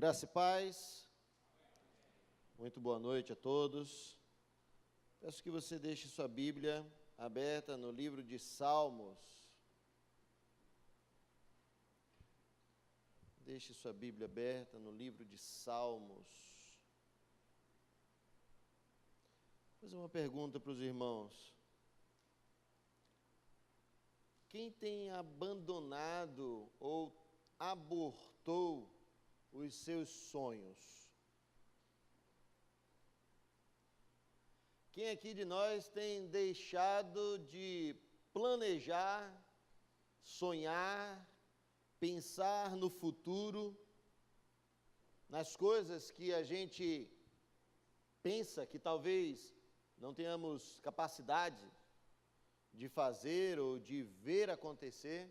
Graça e paz, muito boa noite a todos. Peço que você deixe sua Bíblia aberta no livro de Salmos. Deixe sua Bíblia aberta no livro de Salmos. Vou fazer uma pergunta para os irmãos. Quem tem abandonado ou abortou os seus sonhos? Quem aqui de nós tem deixado de planejar, sonhar, pensar no futuro, nas coisas que a gente pensa que talvez não tenhamos capacidade de fazer ou de ver acontecer?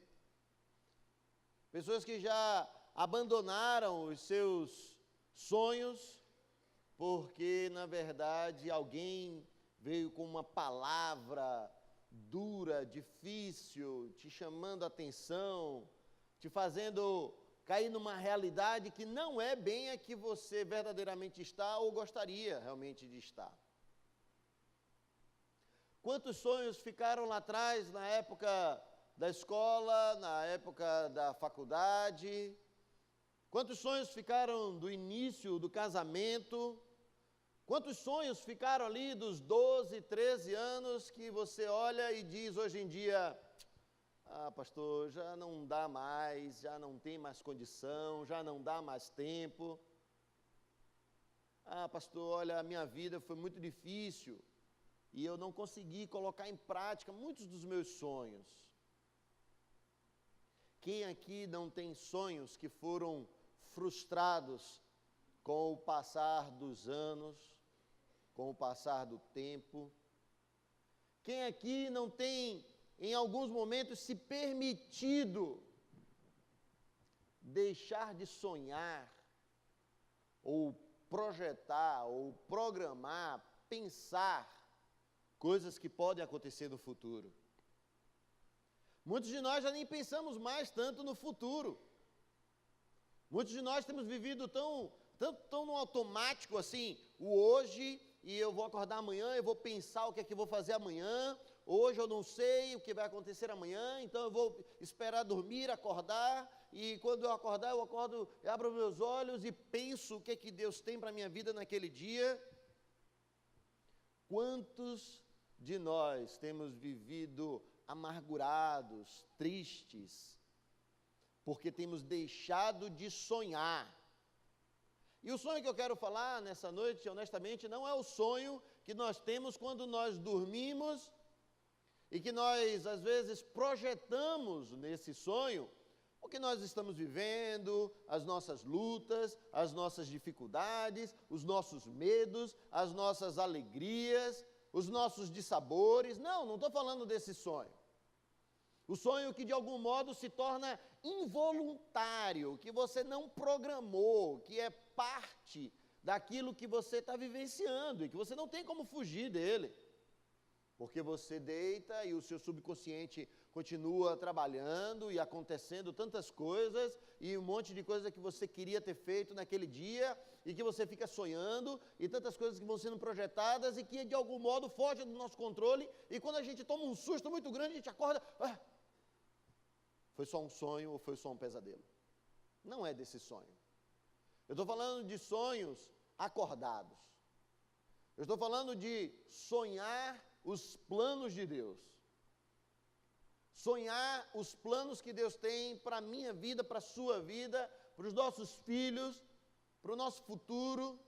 Pessoas que já abandonaram os seus sonhos porque, na verdade, alguém veio com uma palavra dura, difícil, te chamando a atenção, te fazendo cair numa realidade que não é bem a que você verdadeiramente está ou gostaria realmente de estar. Quantos sonhos ficaram lá atrás, na época da escola, na época da faculdade? Quantos sonhos ficaram do início do casamento? Quantos sonhos ficaram ali dos 12, 13 anos que você olha e diz hoje em dia: ah, pastor, já não dá mais, já não tem mais condição, já não dá mais tempo. Ah, pastor, olha, a minha vida foi muito difícil e eu não consegui colocar em prática muitos dos meus sonhos. Quem aqui não tem sonhos que foram frustrados com o passar dos anos, com o passar do tempo? Quem aqui não tem, em alguns momentos, se permitido deixar de sonhar, ou projetar, ou programar, pensar coisas que podem acontecer no futuro? Muitos de nós já nem pensamos mais tanto no futuro. Muitos de nós temos vivido tão no automático assim, o hoje, e eu vou acordar amanhã, eu vou pensar o que é que eu vou fazer amanhã, hoje eu não sei o que vai acontecer amanhã, então eu vou esperar dormir, acordar, e quando eu acordar, eu acordo, eu abro meus olhos e penso o que é que Deus tem para a minha vida naquele dia. Quantos de nós temos vivido amargurados, tristes, porque temos deixado de sonhar? E o sonho que eu quero falar nessa noite, honestamente, não é o sonho que nós temos quando nós dormimos e que nós, às vezes, projetamos nesse sonho o que nós estamos vivendo, as nossas lutas, as nossas dificuldades, os nossos medos, as nossas alegrias, os nossos dissabores. Não estou falando desse sonho. O sonho que de algum modo se torna involuntário, que você não programou, que é parte daquilo que você está vivenciando e que você não tem como fugir dele. Porque você deita e o seu subconsciente continua trabalhando e acontecendo tantas coisas e um monte de coisas que você queria ter feito naquele dia e que você fica sonhando e tantas coisas que vão sendo projetadas e que de algum modo fogem do nosso controle, e quando a gente toma um susto muito grande, a gente acorda, foi só um sonho ou foi só um pesadelo? Não é desse sonho. Eu estou falando de sonhos acordados. Eu estou falando de sonhar os planos de Deus. Sonhar os planos que Deus tem para a minha vida, para a sua vida, para os nossos filhos, para o nosso futuro.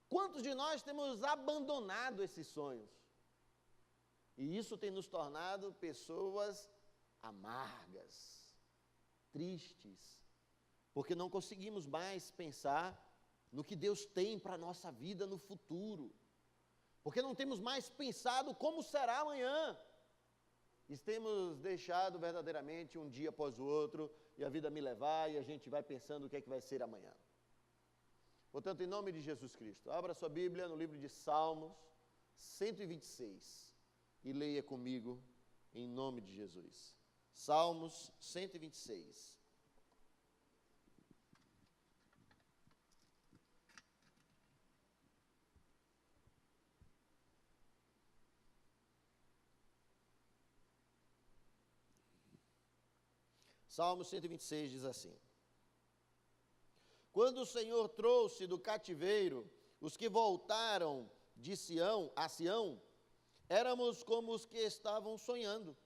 Quantos de nós temos abandonado esses sonhos? E isso tem nos tornado pessoas amargas, tristes, porque não conseguimos mais pensar no que Deus tem para a nossa vida no futuro, porque não temos mais pensado como será amanhã, e temos deixado verdadeiramente um dia após o outro, e a vida me levar, e a gente vai pensando o que é que vai ser amanhã. Portanto, em nome de Jesus Cristo, abra sua Bíblia no livro de Salmos 126, e leia comigo, em nome de Jesus. Salmos 126. Salmo 126 diz assim: quando o Senhor trouxe do cativeiro os que voltaram de Sião, a Sião, éramos como os que estavam sonhando.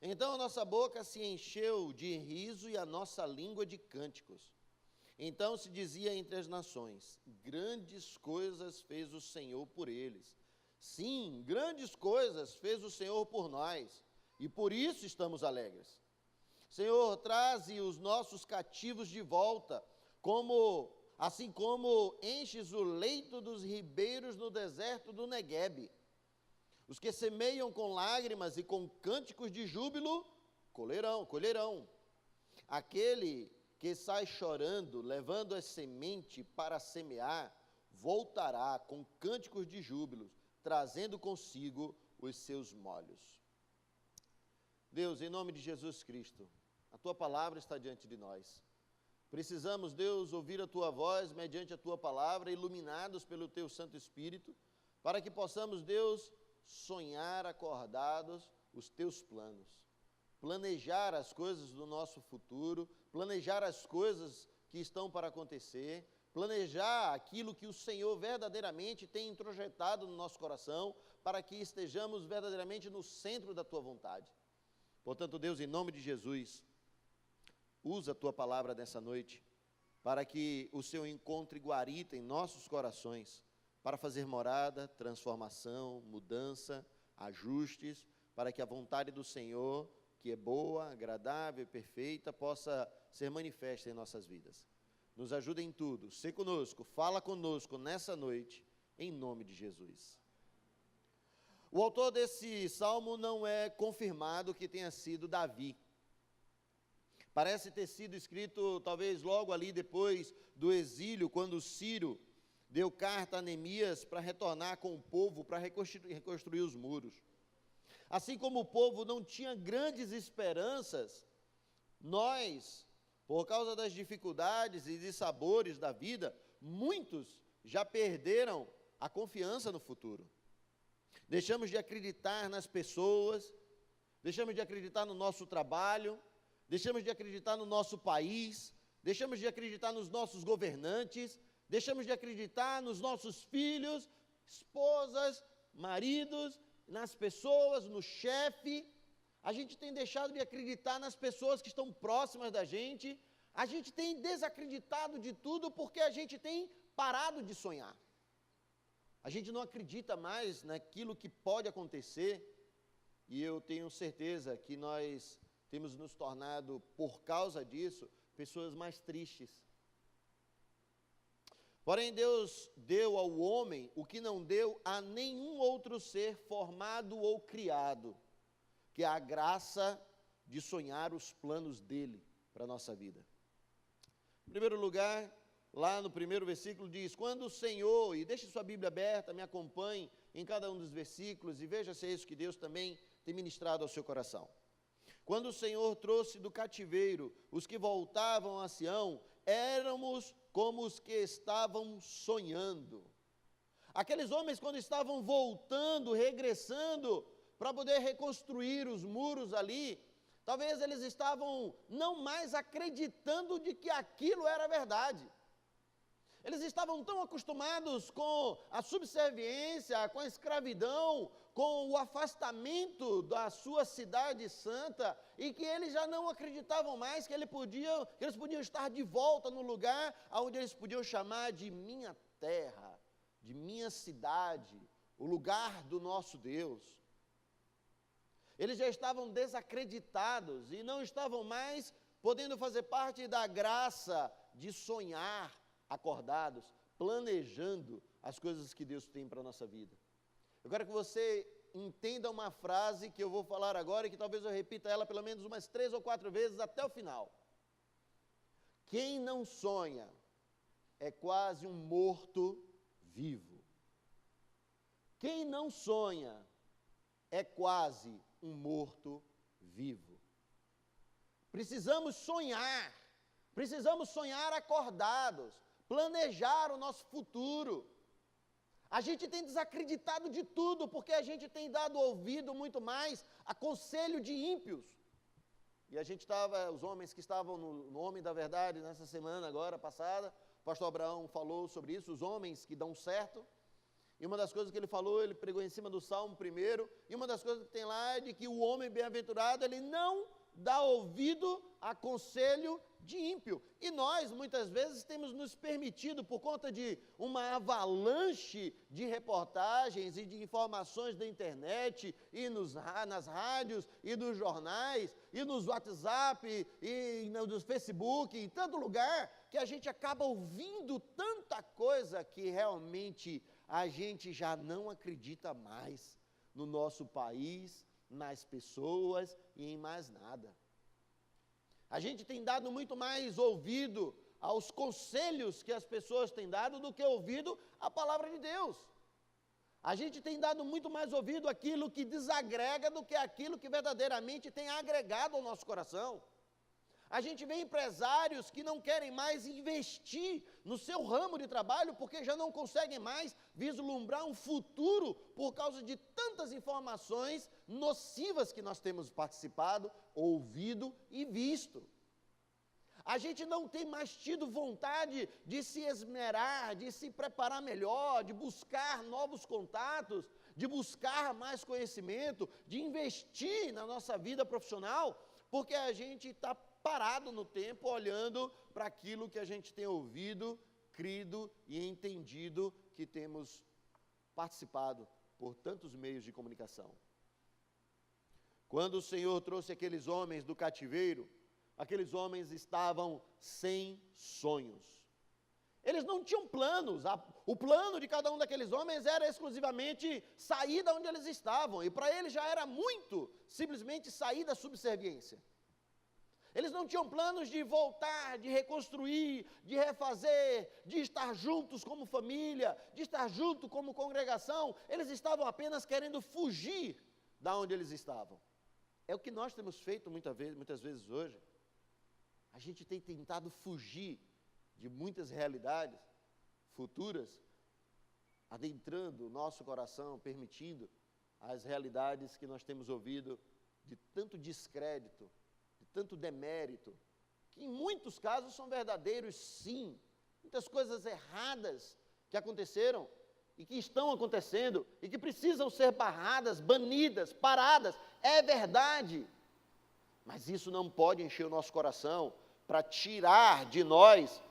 Então a nossa boca se encheu de riso e a nossa língua de cânticos. Então se dizia entre as nações: grandes coisas fez o Senhor por eles. Sim, grandes coisas fez o Senhor por nós, e por isso estamos alegres. Senhor, traze os nossos cativos de volta, assim como enches o leito dos ribeiros no deserto do Neguebe. Os que semeiam com lágrimas e com cânticos de júbilo, colherão. Aquele que sai chorando, levando a semente para semear, voltará com cânticos de júbilo, trazendo consigo os seus molhos. Deus, em nome de Jesus Cristo, a Tua palavra está diante de nós. Precisamos, Deus, ouvir a Tua voz mediante a Tua palavra, iluminados pelo Teu Santo Espírito, para que possamos, Deus, sonhar acordados os Teus planos, planejar as coisas do nosso futuro, planejar as coisas que estão para acontecer, planejar aquilo que o Senhor verdadeiramente tem introjetado no nosso coração, para que estejamos verdadeiramente no centro da Tua vontade. Portanto, Deus, em nome de Jesus, usa a Tua palavra nessa noite, para que o Senhor encontre guarita em nossos corações, para fazer morada, transformação, mudança, ajustes, para que a vontade do Senhor, que é boa, agradável e perfeita, possa ser manifesta em nossas vidas. Nos ajuda em tudo, sê conosco, fala conosco nessa noite, em nome de Jesus. O autor desse salmo não é confirmado que tenha sido Davi. Parece ter sido escrito talvez logo ali depois do exílio, quando Ciro deu carta a Neemias para retornar com o povo, para reconstruir os muros. Assim como o povo não tinha grandes esperanças, nós, por causa das dificuldades e dissabores da vida, muitos já perderam a confiança no futuro. Deixamos de acreditar nas pessoas, deixamos de acreditar no nosso trabalho, deixamos de acreditar no nosso país, deixamos de acreditar nos nossos governantes, deixamos de acreditar nos nossos filhos, esposas, maridos, nas pessoas, no chefe. A gente tem deixado de acreditar nas pessoas que estão próximas da gente. A gente tem desacreditado de tudo porque a gente tem parado de sonhar. A gente não acredita mais naquilo que pode acontecer, e eu tenho certeza que nós temos nos tornado, por causa disso, pessoas mais tristes. Porém, Deus deu ao homem o que não deu a nenhum outro ser formado ou criado, que é a graça de sonhar os planos dele para a nossa vida. Em primeiro lugar, lá no primeiro versículo diz: quando o Senhor, e deixe sua Bíblia aberta, me acompanhe em cada um dos versículos e veja se é isso que Deus também tem ministrado ao seu coração. Quando o Senhor trouxe do cativeiro os que voltavam a Sião, éramos como os que estavam sonhando. Aqueles homens, quando estavam voltando, regressando, para poder reconstruir os muros ali, talvez eles estavam não mais acreditando de que aquilo era verdade. Eles estavam tão acostumados com a subserviência, com a escravidão, com o afastamento da sua cidade santa, e que eles já não acreditavam mais que eles podiam estar de volta no lugar onde eles podiam chamar de minha terra, de minha cidade, o lugar do nosso Deus. Eles já estavam desacreditados e não estavam mais podendo fazer parte da graça de sonhar acordados, planejando as coisas que Deus tem para a nossa vida. Eu quero que você entenda uma frase que eu vou falar agora e que talvez eu repita ela pelo menos umas 3 ou 4 vezes até o final. Quem não sonha é quase um morto vivo. Quem não sonha é quase um morto vivo. Precisamos sonhar acordados, planejar o nosso futuro. A gente tem desacreditado de tudo, porque a gente tem dado ouvido muito mais a conselho de ímpios. E a gente estava, os homens que estavam no Homem da Verdade nessa semana agora passada, o pastor Abraão falou sobre isso, os homens que dão certo. E uma das coisas que ele falou, ele pregou em cima do Salmo primeiro, e uma das coisas que tem lá é de que o homem bem-aventurado, ele não dá ouvido a conselho de ímpio. E nós, muitas vezes, temos nos permitido, por conta de uma avalanche de reportagens e de informações da internet, e nas rádios, e nos jornais, e nos WhatsApp, e no Facebook, em tanto lugar, que a gente acaba ouvindo tanta coisa que realmente a gente já não acredita mais no nosso país, nas pessoas e em mais nada. A gente tem dado muito mais ouvido aos conselhos que as pessoas têm dado do que ouvido à palavra de Deus. A gente tem dado muito mais ouvido àquilo que desagrega do que aquilo que verdadeiramente tem agregado ao nosso coração. A gente vê empresários que não querem mais investir no seu ramo de trabalho porque já não conseguem mais vislumbrar um futuro por causa de tantas informações nocivas que nós temos participado, ouvido e visto. A gente não tem mais tido vontade de se esmerar, de se preparar melhor, de buscar novos contatos, de buscar mais conhecimento, de investir na nossa vida profissional, porque a gente está parado no tempo, olhando para aquilo que a gente tem ouvido, crido e entendido, que temos participado por tantos meios de comunicação. Quando o Senhor trouxe aqueles homens do cativeiro, aqueles homens estavam sem sonhos. Eles não tinham planos. O plano de cada um daqueles homens era exclusivamente sair da onde eles estavam, e para eles já era muito simplesmente sair da subserviência. Eles não tinham planos de voltar, de reconstruir, de refazer, de estar juntos como família, de estar junto como congregação. Eles estavam apenas querendo fugir da onde eles estavam. É o que nós temos feito muitas vezes hoje. A gente tem tentado fugir de muitas realidades futuras, adentrando o nosso coração, permitindo as realidades que nós temos ouvido de tanto descrédito, de tanto demérito, que em muitos casos são verdadeiros, sim. Muitas coisas erradas que aconteceram e que estão acontecendo e que precisam ser barradas, banidas, paradas. É verdade. Mas isso não pode encher o nosso coração para tirar de nós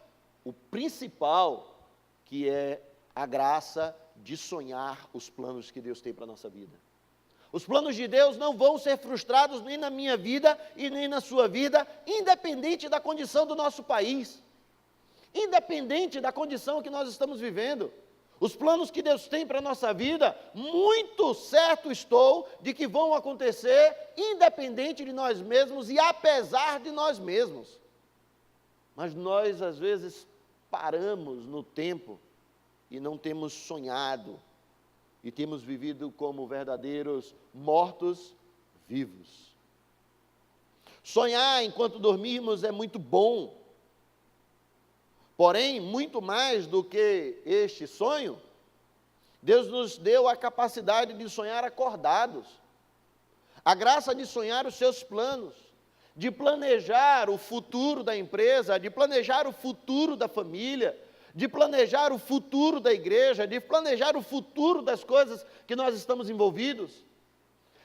o principal, que é a graça de sonhar os planos que Deus tem para a nossa vida. Os planos de Deus não vão ser frustrados nem na minha vida e nem na sua vida, independente da condição do nosso país, independente da condição que nós estamos vivendo. Os planos que Deus tem para a nossa vida, muito certo estou de que vão acontecer independente de nós mesmos e apesar de nós mesmos. Mas nós, às vezes, paramos no tempo e não temos sonhado, e temos vivido como verdadeiros mortos-vivos. Sonhar enquanto dormimos é muito bom, porém, muito mais do que este sonho, Deus nos deu a capacidade de sonhar acordados, a graça de sonhar os seus planos, de planejar o futuro da empresa, de planejar o futuro da família, de planejar o futuro da igreja, de planejar o futuro das coisas que nós estamos envolvidos.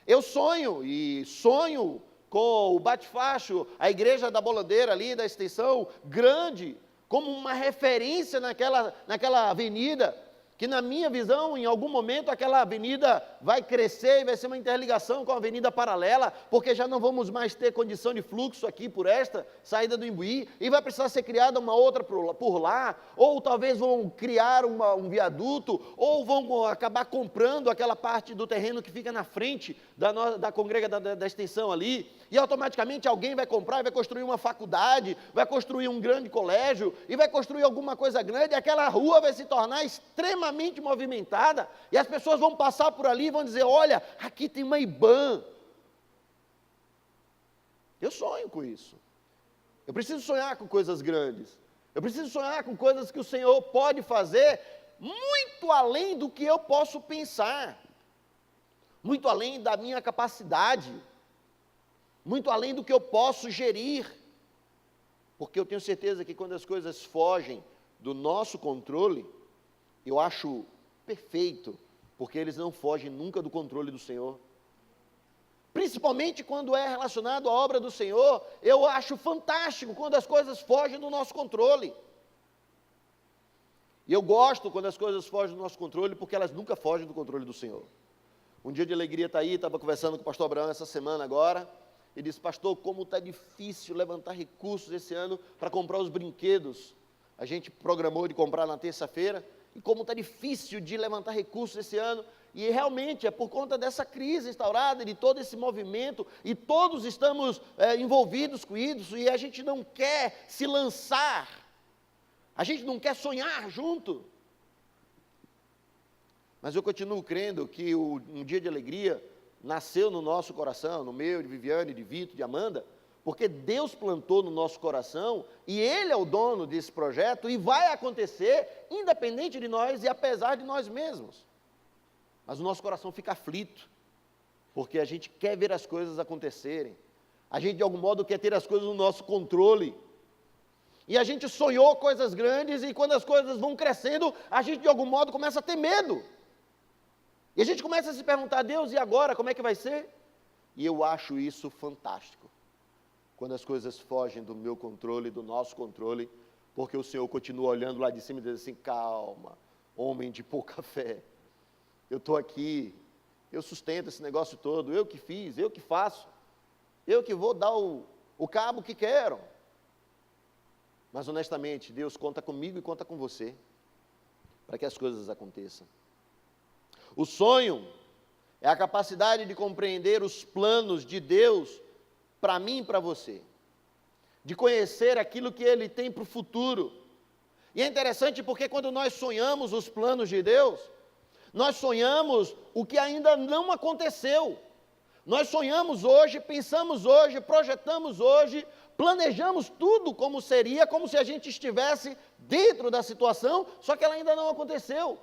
Eu sonho, e sonho com o Bate-Facho, a igreja da Bolandeira ali, da extensão grande, como uma referência naquela avenida, que na minha visão, em algum momento, aquela avenida vai crescer e vai ser uma interligação com a avenida paralela, porque já não vamos mais ter condição de fluxo aqui por esta saída do Imbuí, e vai precisar ser criada uma outra por lá, ou talvez vão criar um viaduto, ou vão acabar comprando aquela parte do terreno que fica na frente da congrega da extensão ali, e automaticamente alguém vai comprar e vai construir uma faculdade, vai construir um grande colégio, e vai construir alguma coisa grande, e aquela rua vai se tornar extremamente movimentada, e as pessoas vão passar por ali e vão dizer, olha, aqui tem uma IBAN. Eu sonho com isso. Eu preciso sonhar com coisas grandes. Eu preciso sonhar com coisas que o Senhor pode fazer muito além do que eu posso pensar, muito além da minha capacidade. muito além do que eu posso gerir, porque eu tenho certeza que quando as coisas fogem do nosso controle, eu acho perfeito, porque eles não fogem nunca do controle do Senhor. Principalmente quando é relacionado à obra do Senhor, eu acho fantástico quando as coisas fogem do nosso controle. E eu gosto quando as coisas fogem do nosso controle, porque elas nunca fogem do controle do Senhor. Um dia de alegria está aí, estava conversando com o pastor Abraão essa semana agora, e disse: pastor, como está difícil levantar recursos esse ano para comprar os brinquedos. A gente programou de comprar na terça-feira, e como está difícil de levantar recursos esse ano, e realmente é por conta dessa crise instaurada, de todo esse movimento, e todos estamos envolvidos com isso, e a gente não quer se lançar, a gente não quer sonhar junto. Mas eu continuo crendo que um dia de alegria nasceu no nosso coração, no meu, de Viviane, de Vitor, de Amanda, porque Deus plantou no nosso coração, e Ele é o dono desse projeto, e vai acontecer independente de nós e apesar de nós mesmos. Mas o nosso coração fica aflito, porque a gente quer ver as coisas acontecerem, a gente de algum modo quer ter as coisas no nosso controle, e a gente sonhou coisas grandes, e quando as coisas vão crescendo, a gente de algum modo começa a ter medo, e a gente começa a se perguntar: Deus, e agora, como é que vai ser? E eu acho isso fantástico, quando as coisas fogem do meu controle, do nosso controle, porque o Senhor continua olhando lá de cima e diz assim: calma, homem de pouca fé, eu estou aqui, eu sustento esse negócio todo, eu que fiz, eu que faço, eu que vou dar o cabo que quero. Mas honestamente, Deus conta comigo e conta com você, para que as coisas aconteçam. O sonho é a capacidade de compreender os planos de Deus para mim e para você, de conhecer aquilo que Ele tem para o futuro. E é interessante porque quando nós sonhamos os planos de Deus, nós sonhamos o que ainda não aconteceu. Nós sonhamos hoje, pensamos hoje, projetamos hoje, planejamos tudo como seria, como se a gente estivesse dentro da situação, só que ela ainda não aconteceu.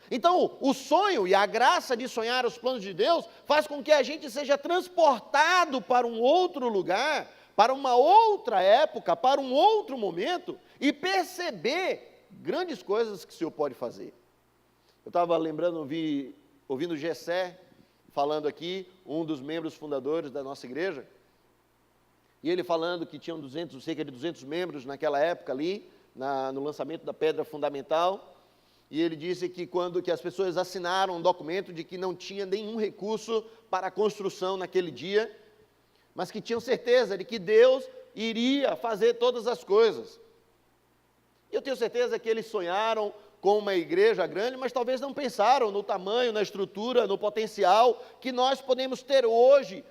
Então, o sonho e a graça de sonhar os planos de Deus faz com que a gente seja transportado para um outro lugar, para uma outra época, para um outro momento, e perceber grandes coisas que o Senhor pode fazer. Eu estava lembrando, ouvindo o Gessé falando aqui, um dos membros fundadores da nossa igreja, e ele falando que tinham cerca de 200 membros naquela época ali, no lançamento da pedra fundamental. E ele disse que quando as pessoas assinaram um documento de que não tinha nenhum recurso para a construção naquele dia, mas que tinham certeza de que Deus iria fazer todas as coisas. E eu tenho certeza que eles sonharam com uma igreja grande, mas talvez não pensaram no tamanho, na estrutura, no potencial que nós podemos ter hoje.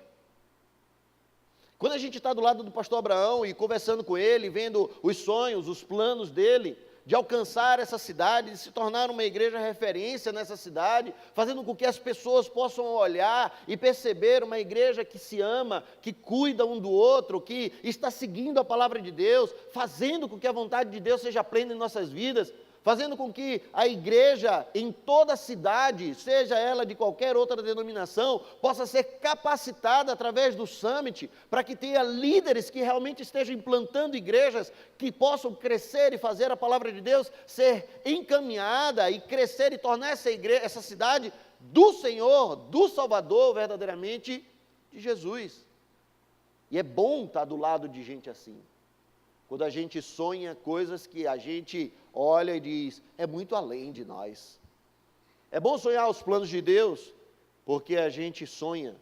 Quando a gente está do lado do pastor Abraão e conversando com ele, vendo os sonhos, os planos dele, de alcançar essa cidade, de se tornar uma igreja referência nessa cidade, fazendo com que as pessoas possam olhar e perceber uma igreja que se ama, que cuida um do outro, que está seguindo a palavra de Deus, fazendo com que a vontade de Deus seja plena em nossas vidas, fazendo com que a igreja em toda a cidade, seja ela de qualquer outra denominação, possa ser capacitada através do Summit, para que tenha líderes que realmente estejam implantando igrejas que possam crescer e fazer a palavra de Deus ser encaminhada e crescer e tornar essa cidade do Senhor, do Salvador verdadeiramente, de Jesus. E é bom estar do lado de gente assim. Quando a gente sonha coisas que a gente olha e diz: é muito além de nós. É bom sonhar os planos de Deus, porque a gente sonha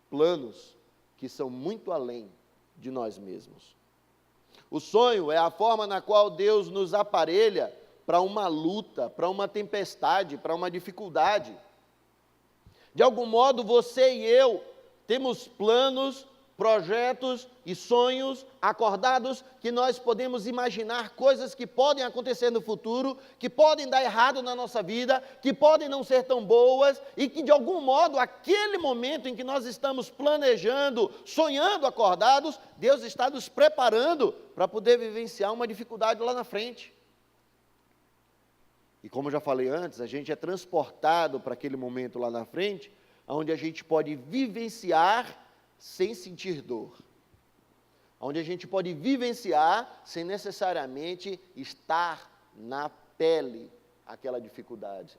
planos que são muito além de nós mesmos. O sonho é a forma na qual Deus nos aparelha para uma luta, para uma tempestade, para uma dificuldade. De algum modo, você e eu temos planos, projetos e sonhos acordados que nós podemos imaginar coisas que podem acontecer no futuro, que podem dar errado na nossa vida, que podem não ser tão boas e que de algum modo aquele momento em que nós estamos planejando, sonhando acordados, Deus está nos preparando para poder vivenciar uma dificuldade lá na frente. E como eu já falei antes, a gente é transportado para aquele momento lá na frente, onde a gente pode vivenciar sem sentir dor. Onde a gente pode vivenciar sem necessariamente estar na pele aquela dificuldade.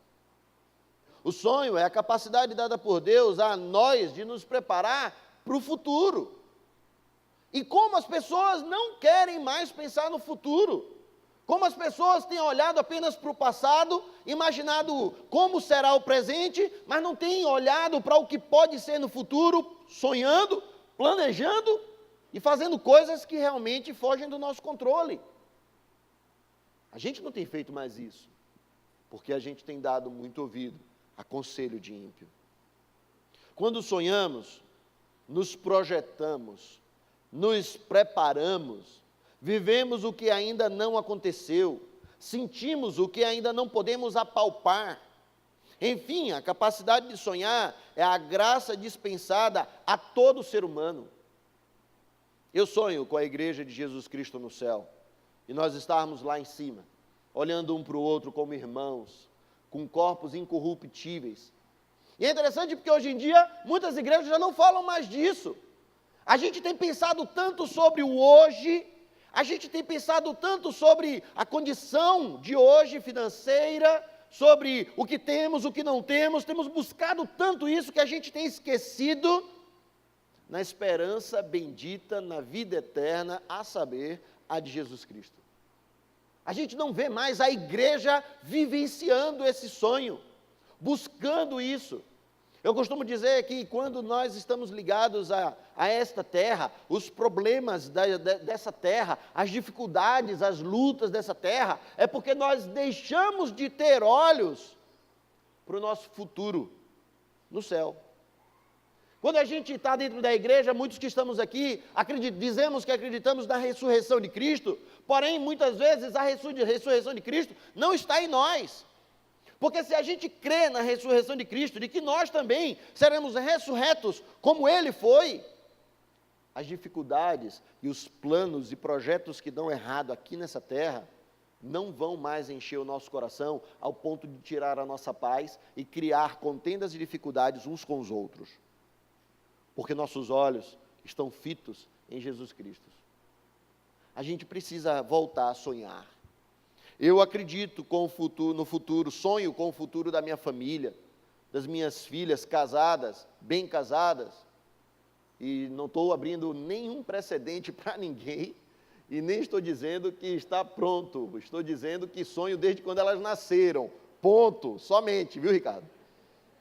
O sonho é a capacidade dada por Deus a nós de nos preparar para o futuro. E como as pessoas não querem mais pensar no futuro, como as pessoas têm olhado apenas para o passado, imaginado como será o presente, mas não têm olhado para o que pode ser no futuro, sonhando, planejando e fazendo coisas que realmente fogem do nosso controle. A gente não tem feito mais isso, porque a gente tem dado muito ouvido a conselho de ímpio. Quando sonhamos, nos projetamos, nos preparamos, vivemos o que ainda não aconteceu, sentimos o que ainda não podemos apalpar. Enfim, a capacidade de sonhar é a graça dispensada a todo ser humano. Eu sonho com a igreja de Jesus Cristo no céu, e nós estarmos lá em cima, olhando um para o outro como irmãos, com corpos incorruptíveis. E é interessante porque hoje em dia, muitas igrejas já não falam mais disso. A gente tem pensado tanto sobre o hoje, a gente tem pensado tanto sobre a condição de hoje financeira, sobre o que temos, o que não temos buscado tanto isso que a gente tem esquecido na esperança bendita, na vida eterna, a saber, a de Jesus Cristo. A gente não vê mais a igreja vivenciando esse sonho, buscando isso. Eu costumo dizer que quando nós estamos ligados a esta terra, os problemas dessa terra, as dificuldades, as lutas dessa terra, é porque nós deixamos de ter olhos para o nosso futuro no céu. Quando a gente está dentro da igreja, muitos que estamos aqui, dizemos que acreditamos na ressurreição de Cristo, porém, muitas vezes, a ressurreição de Cristo não está em nós. Porque se a gente crê na ressurreição de Cristo, de que nós também seremos ressurretos como Ele foi, as dificuldades e os planos e projetos que dão errado aqui nessa terra, não vão mais encher o nosso coração ao ponto de tirar a nossa paz e criar contendas e dificuldades uns com os outros. Porque nossos olhos estão fitos em Jesus Cristo. A gente precisa voltar a sonhar. Eu acredito no futuro, sonho com o futuro da minha família, das minhas filhas casadas, bem casadas, e não estou abrindo nenhum precedente para ninguém, e nem estou dizendo que está pronto, estou dizendo que sonho desde quando elas nasceram, ponto, somente, viu, Ricardo?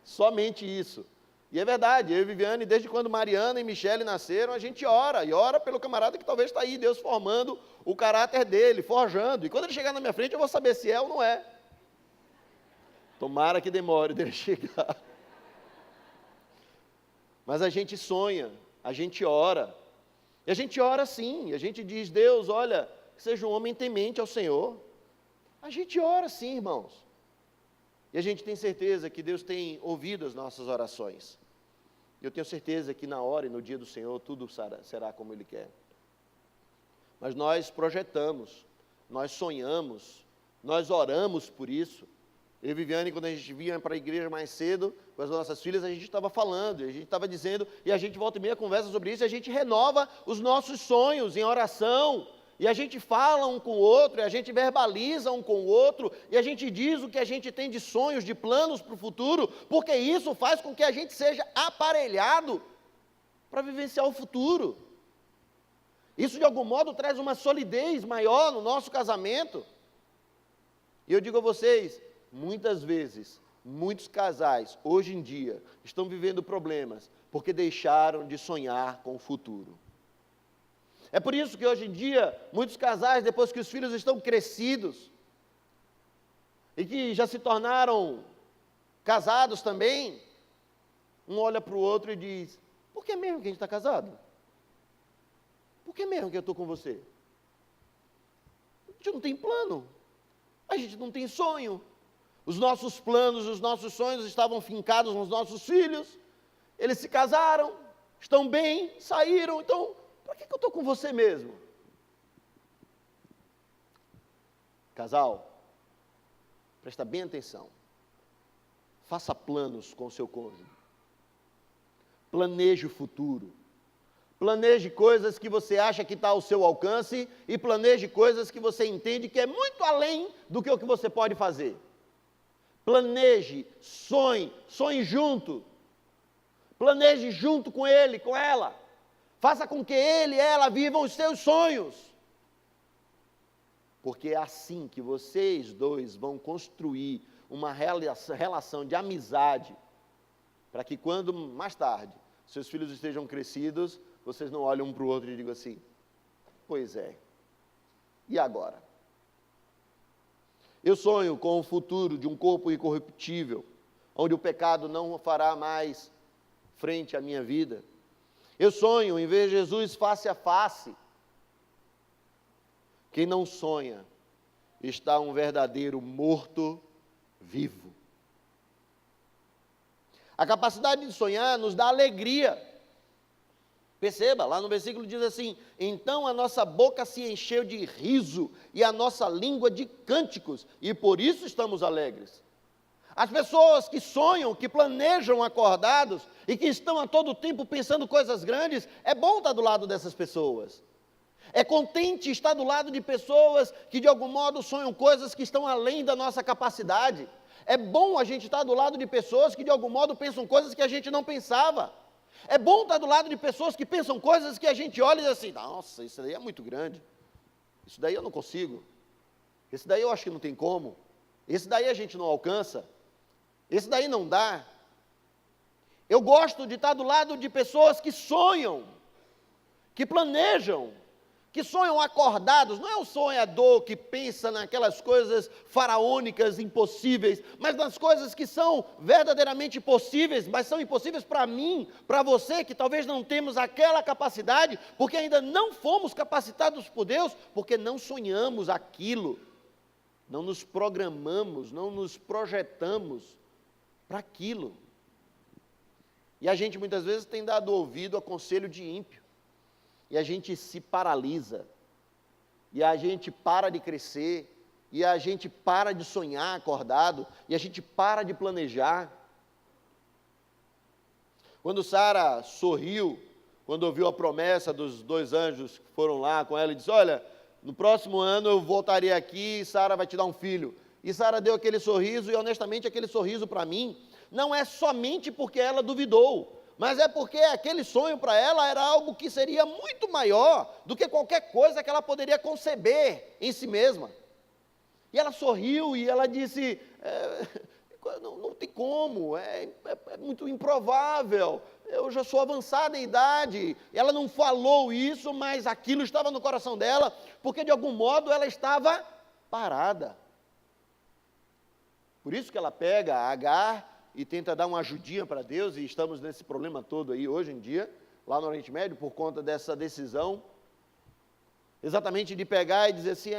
Somente isso. E é verdade, eu e Viviane, desde quando Mariana e Michele nasceram, a gente ora, e ora pelo camarada que talvez está aí, Deus formando o caráter dele, forjando, e quando ele chegar na minha frente eu vou saber se é ou não é. Tomara que demore dele chegar. Mas a gente sonha, a gente ora, e a gente ora sim, a gente diz, Deus, olha, que seja um homem temente ao Senhor. A gente ora sim, irmãos. E a gente tem certeza que Deus tem ouvido as nossas orações. Eu tenho certeza que na hora e no dia do Senhor tudo será como Ele quer. Mas nós projetamos, nós sonhamos, nós oramos por isso. Eu e Viviane, quando a gente vinha para a igreja mais cedo, com as nossas filhas, a gente estava falando, a gente estava dizendo, e a gente volta e meia conversa sobre isso, e a gente renova os nossos sonhos em oração, e a gente fala um com o outro, e a gente verbaliza um com o outro, e a gente diz o que a gente tem de sonhos, de planos para o futuro, porque isso faz com que a gente seja aparelhado para vivenciar o futuro. Isso, de algum modo, traz uma solidez maior no nosso casamento. E eu digo a vocês, muitas vezes, muitos casais, hoje em dia, estão vivendo problemas, porque deixaram de sonhar com o futuro. É por isso que hoje em dia, muitos casais, depois que os filhos estão crescidos, e que já se tornaram casados também, um olha para o outro e diz, por que mesmo que a gente está casado? Por que mesmo que eu estou com você? A gente não tem plano, a gente não tem sonho. Os nossos planos, os nossos sonhos estavam fincados nos nossos filhos, eles se casaram, estão bem, saíram, então, para que eu estou com você mesmo? Casal, presta bem atenção, faça planos com o seu cônjuge, planeje o futuro, Planeje coisas que você acha que está ao seu alcance e planeje coisas que você entende que é muito além do que o que você pode fazer. Planeje, sonhe junto. Planeje junto com ele, com ela. Faça com que ele e ela vivam os seus sonhos. Porque é assim que vocês dois vão construir uma relação de amizade, para que quando, mais tarde, seus filhos estejam crescidos, vocês não olham um para o outro e digam assim, pois é, e agora? Eu sonho com o futuro de um corpo incorruptível, onde o pecado não fará mais frente à minha vida. Eu sonho em ver Jesus face a face. Quem não sonha está um verdadeiro morto-vivo. A capacidade de sonhar nos dá alegria. Perceba, lá no versículo diz assim, então a nossa boca se encheu de riso e a nossa língua de cânticos, e por isso estamos alegres. As pessoas que sonham, que planejam acordados e que estão a todo tempo pensando coisas grandes, é bom estar do lado dessas pessoas. É contente estar do lado de pessoas que de algum modo sonham coisas que estão além da nossa capacidade. É bom a gente estar do lado de pessoas que de algum modo pensam coisas que a gente não pensava. É bom estar do lado de pessoas que pensam coisas que a gente olha e diz assim, nossa, isso daí é muito grande. Isso daí eu não consigo. Esse daí eu acho que não tem como. Esse daí a gente não alcança. Esse daí não dá. Eu gosto de estar do lado de pessoas que sonham, que planejam, que sonham acordados. Não é o sonhador que pensa naquelas coisas faraônicas, impossíveis, mas nas coisas que são verdadeiramente possíveis, mas são impossíveis para mim, para você, que talvez não temos aquela capacidade, porque ainda não fomos capacitados por Deus, porque não sonhamos aquilo, não nos programamos, não nos projetamos para aquilo. E a gente muitas vezes tem dado ouvido a conselho de ímpio. E a gente se paralisa. E a gente para de crescer. E a gente para de sonhar acordado. E a gente para de planejar. Quando Sara sorriu, quando ouviu a promessa dos 2 anjos que foram lá com ela e disse, olha, no próximo ano eu voltarei aqui e Sara vai te dar um filho. E Sara deu aquele sorriso, e honestamente aquele sorriso para mim, não é somente porque ela duvidou, mas é porque aquele sonho para ela era algo que seria muito maior do que qualquer coisa que ela poderia conceber em si mesma. E ela sorriu e ela disse, não tem como, é muito improvável, eu já sou avançada em idade. Ela não falou isso, mas aquilo estava no coração dela, porque de algum modo ela estava parada. Por isso que ela pega Agar e tenta dar uma ajudinha para Deus, e estamos nesse problema todo aí hoje em dia, lá no Oriente Médio, por conta dessa decisão, exatamente de pegar e dizer assim,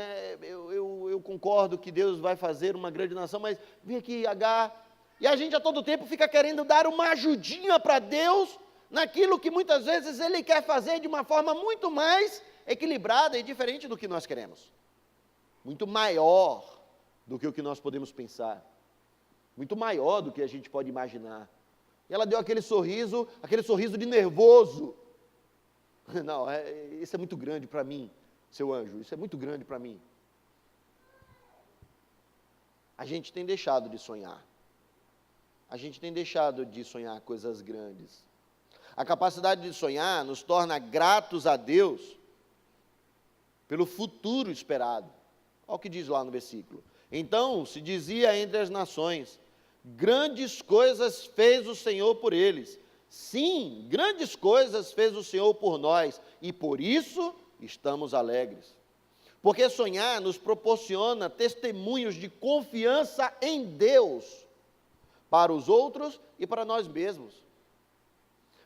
eu concordo que Deus vai fazer uma grande nação, mas vem aqui Agar, e a gente a todo tempo fica querendo dar uma ajudinha para Deus, naquilo que muitas vezes Ele quer fazer de uma forma muito mais equilibrada e diferente do que nós queremos, muito maior do que o que nós podemos pensar, muito maior do que a gente pode imaginar. E ela deu aquele sorriso de nervoso. Não, isso é muito grande para mim, seu anjo, isso é muito grande para mim. A gente tem deixado de sonhar. A gente tem deixado de sonhar coisas grandes. A capacidade de sonhar nos torna gratos a Deus pelo futuro esperado. Olha o que diz lá no versículo. Então se dizia entre as nações, grandes coisas fez o Senhor por eles. Sim, grandes coisas fez o Senhor por nós, e por isso estamos alegres. Porque sonhar nos proporciona testemunhos de confiança em Deus, para os outros e para nós mesmos.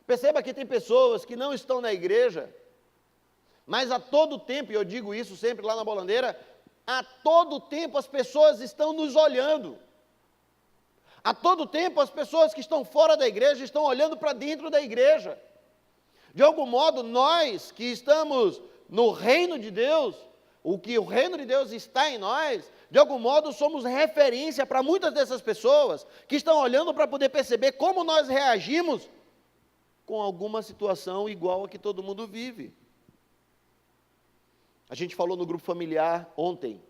Perceba que tem pessoas que não estão na igreja, mas a todo tempo, e eu digo isso sempre lá na Bolandeira, a todo tempo as pessoas estão nos olhando. A todo tempo as pessoas que estão fora da igreja estão olhando para dentro da igreja. De algum modo, nós que estamos no reino de Deus, o que o reino de Deus está em nós, de algum modo somos referência para muitas dessas pessoas que estão olhando para poder perceber como nós reagimos com alguma situação igual a que todo mundo vive. A gente falou no grupo familiar ontem,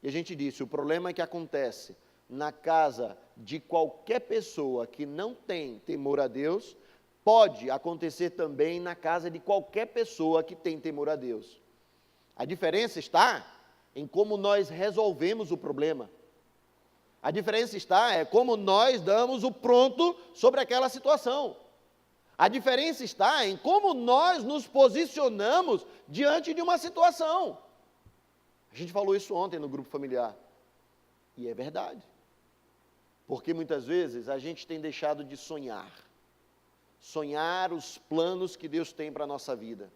e a gente disse, o problema é que acontece na casa de qualquer pessoa que não tem temor a Deus, pode acontecer também na casa de qualquer pessoa que tem temor a Deus. A diferença está em como nós resolvemos o problema. A diferença está em como nós damos o pronto sobre aquela situação. A diferença está em como nós nos posicionamos diante de uma situação. A gente falou isso ontem no grupo familiar. E é verdade. Porque muitas vezes a gente tem deixado de sonhar. Sonhar os planos que Deus tem para a nossa vida.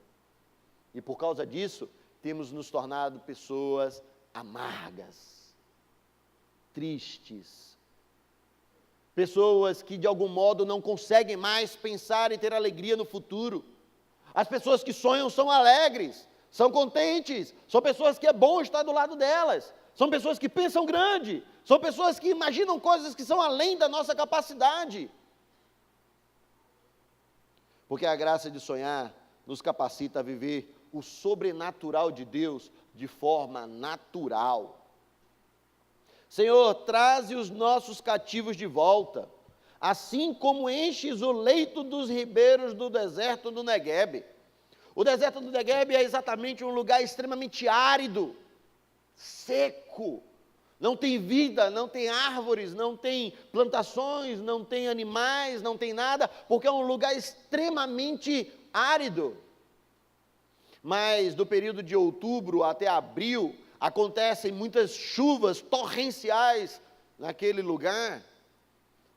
E por causa disso, temos nos tornado pessoas amargas, tristes. Pessoas que de algum modo não conseguem mais pensar e ter alegria no futuro. As pessoas que sonham são alegres, são contentes, são pessoas que é bom estar do lado delas, são pessoas que pensam grande, são pessoas que imaginam coisas que são além da nossa capacidade. Porque a graça de sonhar nos capacita a viver o sobrenatural de Deus de forma natural. Senhor, traze os nossos cativos de volta, assim como enches o leito dos ribeiros do deserto do Neguebe. O deserto do Neguebe é exatamente um lugar extremamente árido, seco, não tem vida, não tem árvores, não tem plantações, não tem animais, não tem nada, porque é um lugar extremamente árido. Mas do período de outubro até abril, acontecem muitas chuvas torrenciais naquele lugar,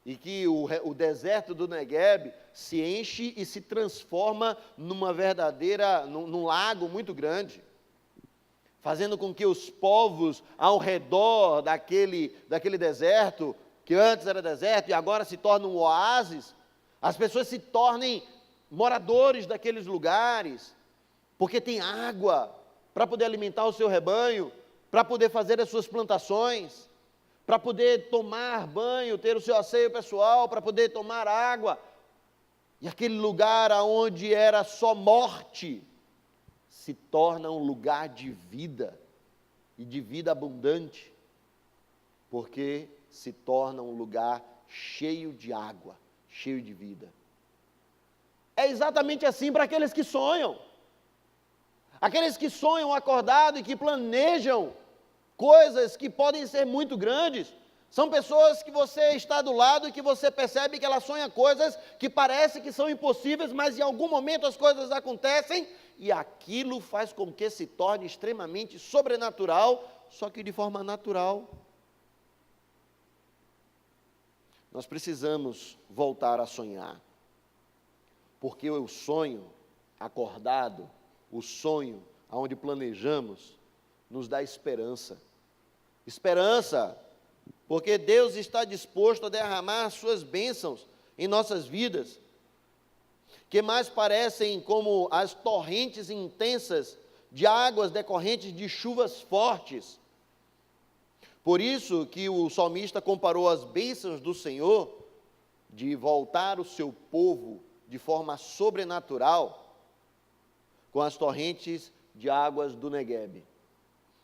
e que o deserto do Neguebe se enche e se transforma num lago muito grande, fazendo com que os povos ao redor daquele deserto, que antes era deserto e agora se torna um oásis, as pessoas se tornem moradores daqueles lugares, porque tem água para poder alimentar o seu rebanho, para poder fazer as suas plantações, para poder tomar banho, ter o seu asseio pessoal, para poder tomar água. E aquele lugar onde era só morte, se torna um lugar de vida, e de vida abundante, porque se torna um lugar cheio de água, cheio de vida. É exatamente assim para aqueles que sonham. Aqueles que sonham acordado e que planejam coisas que podem ser muito grandes, são pessoas que você está do lado e que você percebe que ela sonha coisas que parece que são impossíveis, mas em algum momento as coisas acontecem e aquilo faz com que se torne extremamente sobrenatural, só que de forma natural. Nós precisamos voltar a sonhar, porque o sonho acordado, o sonho onde planejamos, nos dá esperança. Esperança, porque Deus está disposto a derramar suas bênçãos em nossas vidas, que mais parecem como as torrentes intensas de águas decorrentes de chuvas fortes. Por isso que o salmista comparou as bênçãos do Senhor, de voltar o seu povo de forma sobrenatural, com as torrentes de águas do Neguebe.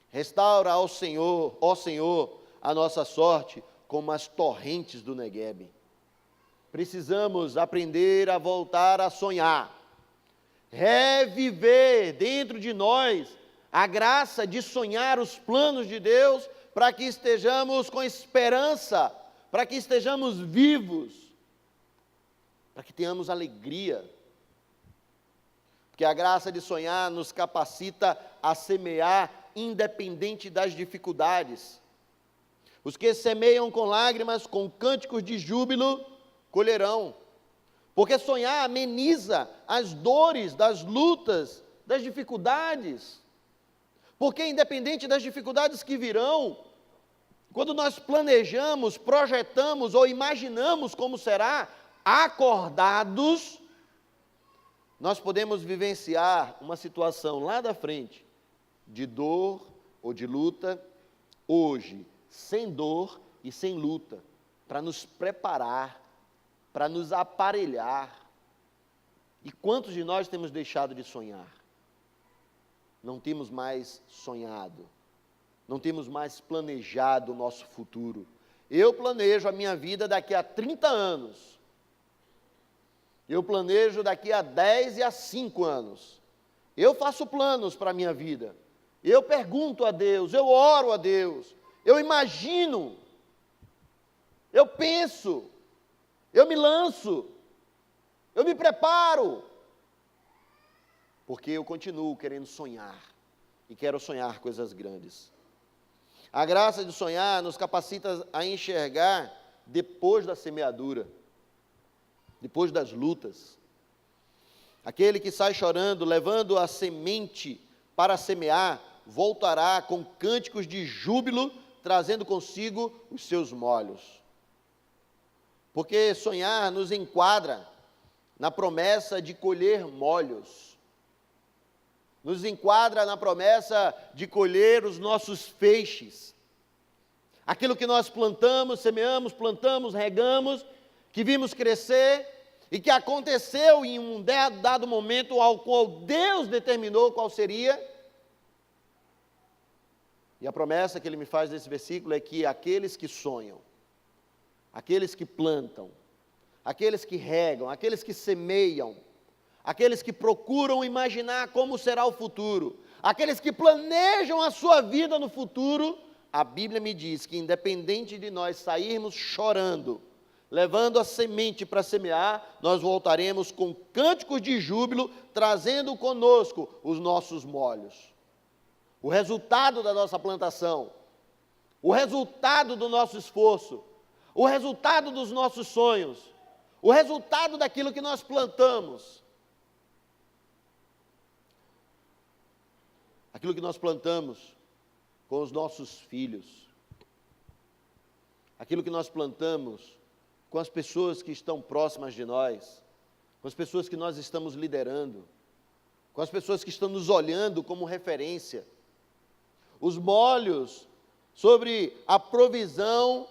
Restaura ao Senhor, ó Senhor, a nossa sorte como as torrentes do Neguebe. Precisamos aprender a voltar a sonhar, reviver dentro de nós a graça de sonhar os planos de Deus, para que estejamos com esperança, para que estejamos vivos, para que tenhamos alegria. Porque a graça de sonhar nos capacita a semear independente das dificuldades. Os que semeiam com lágrimas, com cânticos de júbilo, colherão. Porque sonhar ameniza as dores, das lutas, das dificuldades. Porque independente das dificuldades que virão, quando nós planejamos, projetamos ou imaginamos como será, acordados, nós podemos vivenciar uma situação lá da frente, de dor ou de luta, hoje, sem dor e sem luta, para nos preparar, para nos aparelhar, E quantos de nós temos deixado de sonhar? Não temos mais sonhado, não temos mais planejado o nosso futuro. Eu planejo a minha vida daqui a 30 anos. Eu planejo daqui a 10 e a 5 anos. Eu faço planos para a minha vida. Eu pergunto a Deus, eu oro a Deus, eu imagino, eu penso, eu me lanço, eu me preparo. Porque eu continuo querendo sonhar. E quero sonhar coisas grandes. A graça de sonhar nos capacita a enxergar depois da semeadura, depois das lutas. Aquele que sai chorando, levando a semente para semear, voltará com cânticos de júbilo, trazendo consigo os seus molhos. Porque sonhar nos enquadra na promessa de colher molhos. Nos enquadra na promessa de colher os nossos feixes. Aquilo que nós plantamos, semeamos, plantamos, regamos, que vimos crescer e que aconteceu em um dado momento ao qual Deus determinou qual seria. E a promessa que ele me faz nesse versículo é que aqueles que sonham, aqueles que plantam, aqueles que regam, aqueles que semeiam, aqueles que procuram imaginar como será o futuro, aqueles que planejam a sua vida no futuro, a Bíblia me diz que independente de nós sairmos chorando, levando a semente para semear, nós voltaremos com cânticos de júbilo, trazendo conosco os nossos molhos. O resultado da nossa plantação, o resultado do nosso esforço, o resultado dos nossos sonhos, o resultado daquilo que nós plantamos. Aquilo que nós plantamos com os nossos filhos, aquilo que nós plantamos com as pessoas que estão próximas de nós, com as pessoas que nós estamos liderando, com as pessoas que estão nos olhando como referência. Os molhos sobre a provisão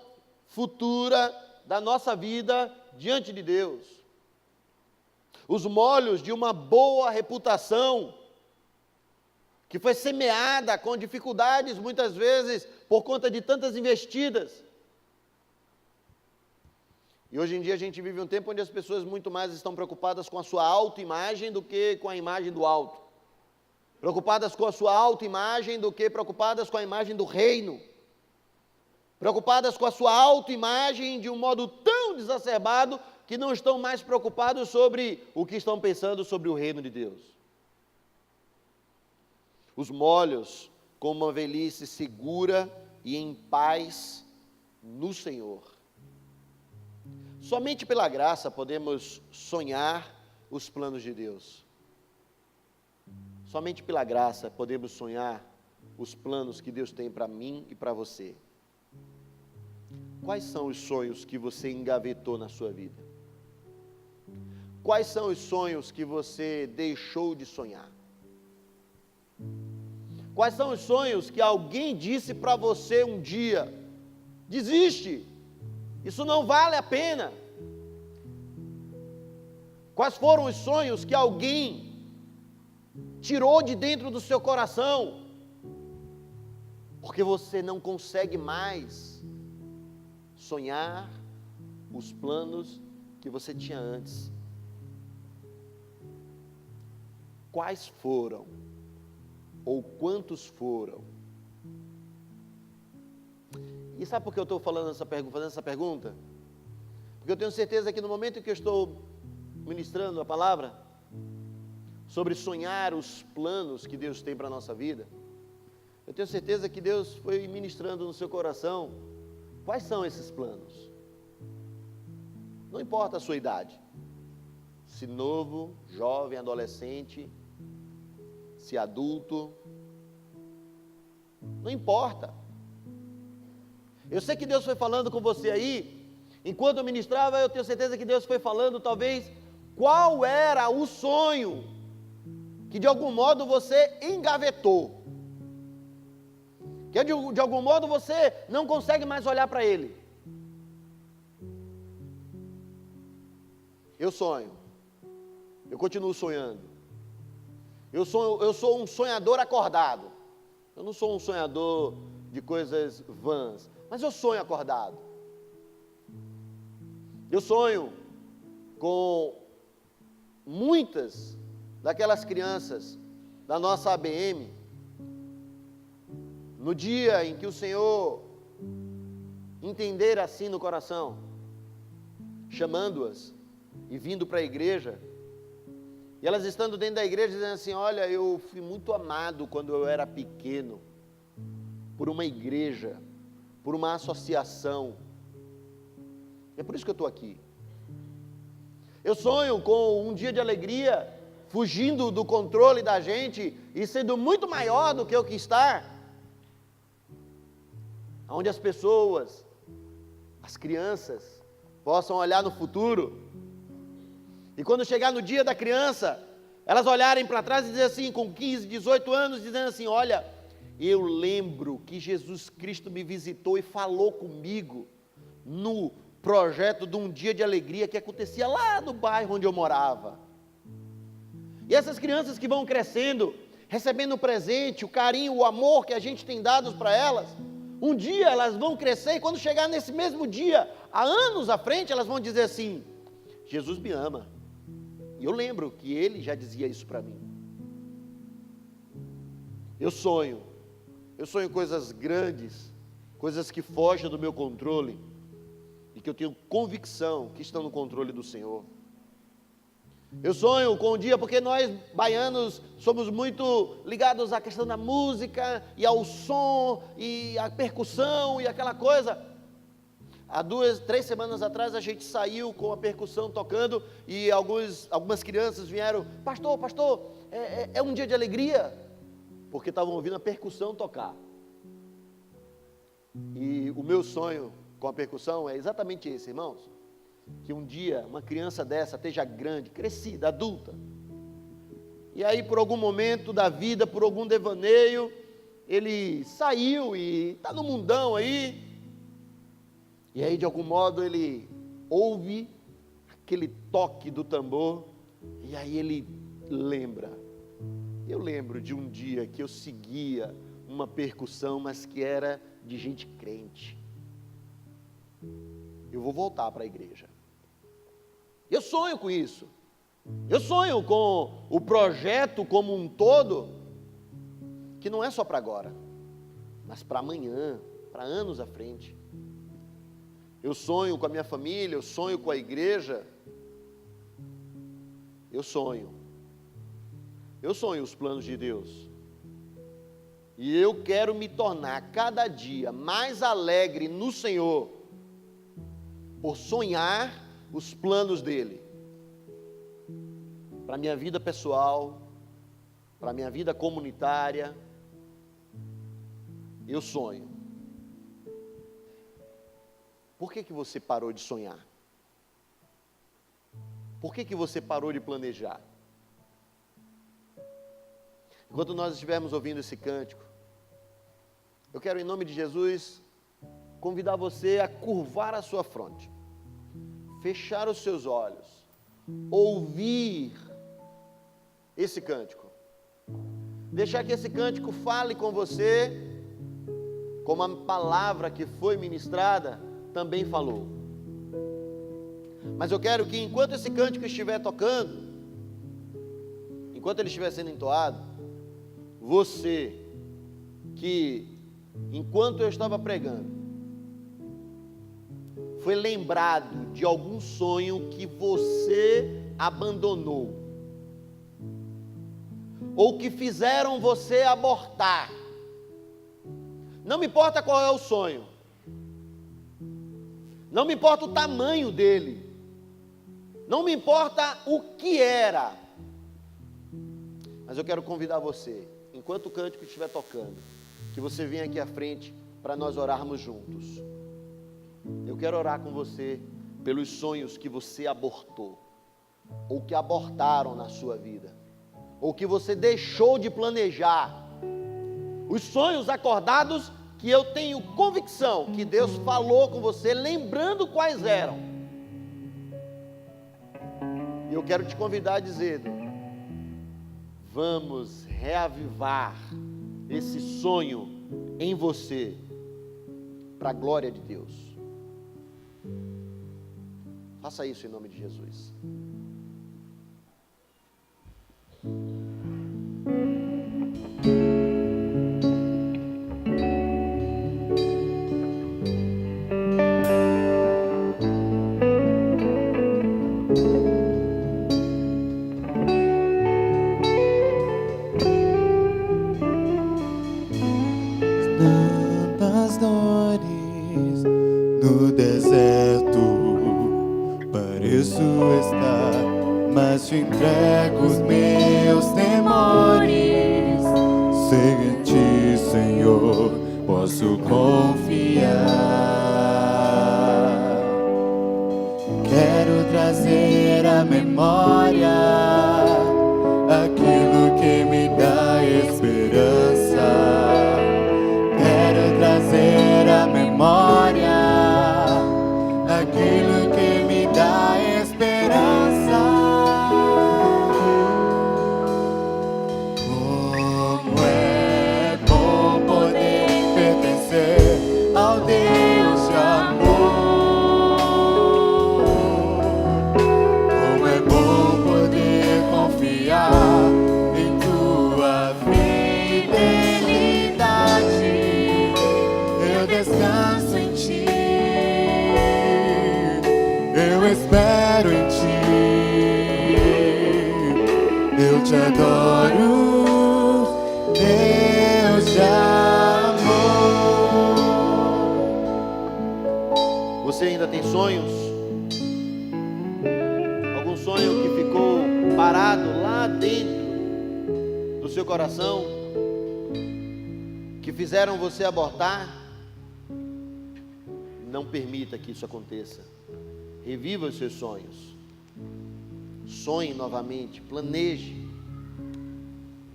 futura da nossa vida diante de Deus. Os molhos de uma boa reputação que foi semeada com dificuldades, muitas vezes, por conta de tantas investidas. E hoje em dia a gente vive um tempo onde as pessoas muito mais estão preocupadas com a sua autoimagem do que com a imagem do alto. Preocupadas com a sua autoimagem do que preocupadas com a imagem do reino. Preocupadas com a sua autoimagem de um modo tão exacerbado que não estão mais preocupados sobre o que estão pensando sobre o reino de Deus. Os molhos com uma velhice segura e em paz no Senhor. Somente pela graça podemos sonhar os planos de Deus. Somente pela graça podemos sonhar os planos que Deus tem para mim e para você. Quais são os sonhos que você engavetou na sua vida? Quais são os sonhos que você deixou de sonhar? Quais são os sonhos que alguém disse para você um dia? Desiste, isso não vale a pena. Quais foram os sonhos que alguém tirou de dentro do seu coração? Porque você não consegue mais sonhar os planos que você tinha antes. Quais foram? Ou quantos foram? E sabe por que eu estou fazendo essa pergunta? Porque eu tenho certeza que no momento em que eu estou ministrando a palavra sobre sonhar os planos que Deus tem para a nossa vida, eu tenho certeza que Deus foi ministrando no seu coração quais são esses planos. Não importa a sua idade, se novo, jovem, adolescente, se adulto, não importa. Eu sei que Deus foi falando com você aí, enquanto eu ministrava, eu tenho certeza que Deus foi falando, talvez, qual era o sonho que de algum modo você engavetou, que de algum modo você não consegue mais olhar para ele. Eu sonho Eu continuo sonhando. Eu sou um sonhador acordado. Eu não sou um sonhador de coisas vãs, mas eu sonho acordado. Eu sonho com muitas daquelas crianças da nossa ABM, no dia em que o Senhor entender assim no coração, chamando-as e vindo para a igreja, e elas estando dentro da igreja dizendo assim: olha, eu fui muito amado quando eu era pequeno, por uma igreja, por uma associação, é por isso que eu estou aqui. Eu sonho com um dia de alegria, fugindo do controle da gente e sendo muito maior do que o que está, onde as pessoas, as crianças, possam olhar no futuro, e quando chegar no dia da criança, elas olharem para trás e dizer assim, com 15, 18 anos, dizendo assim: olha, eu lembro que Jesus Cristo me visitou e falou comigo no projeto de um dia de alegria que acontecia lá no bairro onde eu morava. E essas crianças que vão crescendo, recebendo o presente, o carinho, o amor que a gente tem dado para elas, um dia elas vão crescer e quando chegar nesse mesmo dia, há anos à frente, elas vão dizer assim: Jesus me ama. E eu lembro que ele já dizia isso para mim. Eu sonho coisas grandes, coisas que fogem do meu controle, e que eu tenho convicção que estão no controle do Senhor. Eu sonho com um dia, porque nós baianos somos muito ligados à questão da música, e ao som, e à percussão, e aquela coisa. Há 2, 3 semanas atrás a gente saiu com a percussão tocando, e algumas crianças vieram: pastor, é um dia de alegria, porque estavam ouvindo a percussão tocar. E o meu sonho com a percussão é exatamente esse, irmãos, que um dia uma criança dessa esteja grande, crescida, adulta, e aí por algum momento da vida, por algum devaneio, ele saiu e está no mundão aí, e aí de algum modo ele ouve aquele toque do tambor, e aí ele lembra: eu lembro de um dia que eu seguia uma percussão, mas que era de gente crente. Eu vou voltar para a igreja. Eu sonho com isso. Eu sonho com o projeto como um todo, que não é só para agora, mas para amanhã, para anos à frente. Eu sonho com a minha família, eu sonho com a igreja. Eu sonho os planos de Deus. E eu quero me tornar cada dia mais alegre no Senhor, por sonhar os planos dEle, para a minha vida pessoal, para a minha vida comunitária. Eu sonho. Por que você parou de sonhar? Por que você parou de planejar? Enquanto nós estivermos ouvindo esse cântico, eu quero, em nome de Jesus, convidar você a curvar a sua fronte, fechar os seus olhos, ouvir esse cântico, deixar que esse cântico fale com você, como a palavra que foi ministrada também falou. Mas eu quero que enquanto esse cântico estiver tocando, enquanto ele estiver sendo entoado, você que, enquanto eu estava pregando, foi lembrado de algum sonho que você abandonou, ou que fizeram você abortar, não me importa qual é o sonho, não me importa o tamanho dele, não me importa o que era, mas eu quero convidar você, enquanto o cântico estiver tocando, que você venha aqui à frente para nós orarmos juntos. Eu quero orar com você pelos sonhos que você abortou, ou que abortaram na sua vida, ou que você deixou de planejar, os sonhos acordados que eu tenho convicção que Deus falou com você, lembrando quais eram. E eu quero te convidar a dizer: vamos reavivar esse sonho em você, para a glória de Deus. Faça isso em nome de Jesus. Tantas dores no deserto, pareço estar, mas te entrego os meus temores. Sei em ti, Senhor, posso confiar. Quero trazer à memória aquilo que me dá esperança. Quero trazer à memória aquilo que me dá esperança. Como é bom poder pertencer ao Deus de amor. Como é bom poder confiar em tua fidelidade. Eu descanso em ti, eu espero em ti, eu te adoro, Deus de amor. Você ainda tem sonhos? Algum sonho que ficou parado lá dentro do seu coração, que fizeram você abortar? Não permita que isso aconteça. Reviva os seus sonhos. Sonhe novamente, planeje.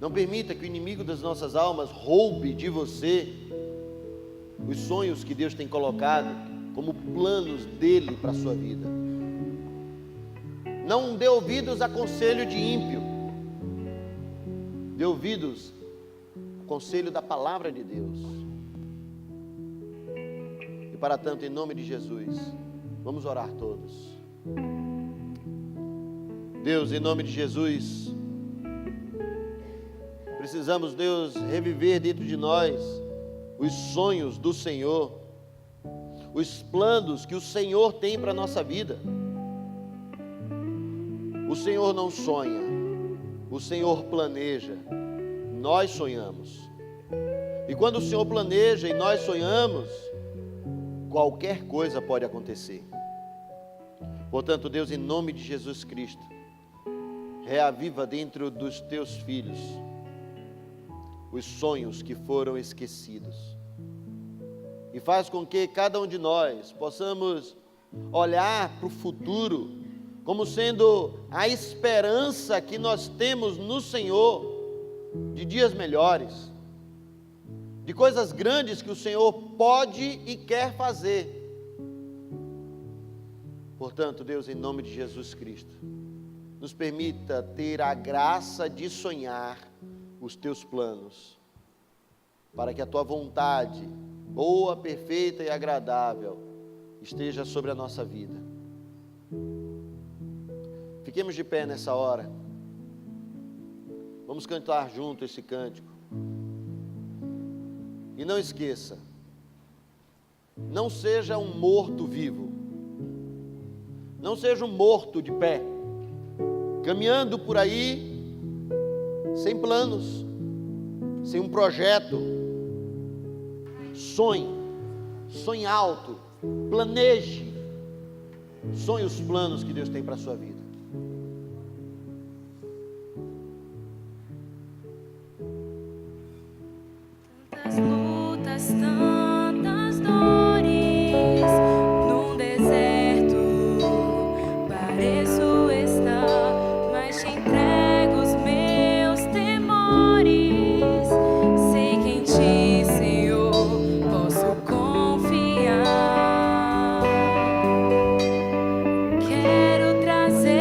Não permita que o inimigo das nossas almas roube de você os sonhos que Deus tem colocado como planos dele para a sua vida. Não dê ouvidos a conselho de ímpio. Dê ouvidos ao conselho da palavra de Deus. E para tanto, em nome de Jesus, vamos orar todos. Deus, em nome de Jesus, precisamos, Deus, reviver dentro de nós os sonhos do Senhor, os planos que o Senhor tem para a nossa vida. O Senhor não sonha, o Senhor planeja, nós sonhamos. E quando o Senhor planeja e nós sonhamos, qualquer coisa pode acontecer. Portanto, Deus, em nome de Jesus Cristo, reaviva dentro dos teus filhos os sonhos que foram esquecidos. E faz com que cada um de nós possamos olhar para o futuro como sendo a esperança que nós temos no Senhor de dias melhores, de coisas grandes que o Senhor pode e quer fazer. Portanto, Deus, em nome de Jesus Cristo, nos permita ter a graça de sonhar os teus planos, para que a tua vontade, boa, perfeita e agradável, esteja sobre a nossa vida. Fiquemos de pé nessa hora. Vamos cantar junto esse cântico. E não esqueça, não seja um morto vivo, não seja um morto de pé, caminhando por aí, sem planos, sem um projeto. Sonhe alto, planeje, sonhe os planos que Deus tem para a sua vida. Tantas lutas, tantas dores, num deserto pareço estar, mas te entrego os meus temores. Sei que em ti, Senhor, posso confiar. Quero trazer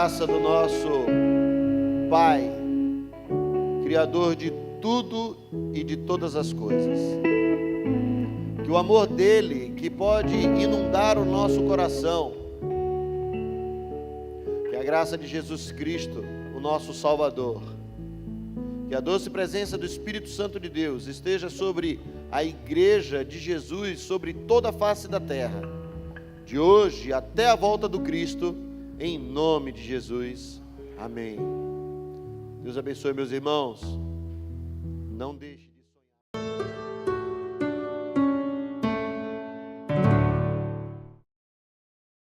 graça do nosso Pai, Criador de tudo e de todas as coisas, que o amor dele, que pode inundar o nosso coração, que a graça de Jesus Cristo, o nosso Salvador, que a doce presença do Espírito Santo de Deus esteja sobre a igreja de Jesus, sobre toda a face da terra, de hoje até a volta do Cristo, em nome de Jesus. Amém. Deus abençoe, meus irmãos. Não deixe.